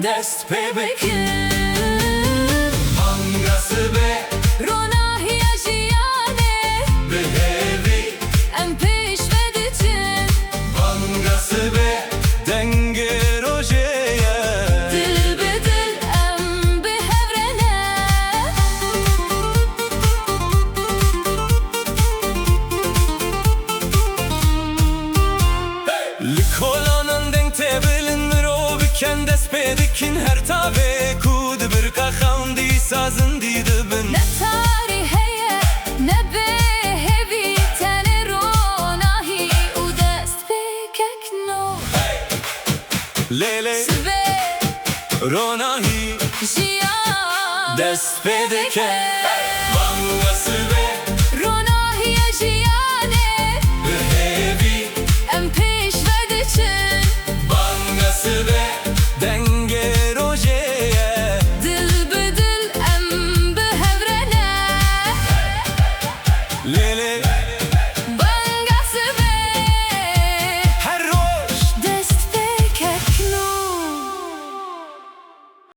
dest pe bekin Mangası be Ronahiya jiyane Behevi em peşveditin Mangası be Denge rojeye Dil bedil em behevrene Likolanın denk tebelin miro biken dest pe dikin her tabe kud bir kakhandi sazın didibin Ne tariheye ne behevi Tene ronahi u dest pe kekno Lele Sve ronahi jiyan dest pe dike Mangası be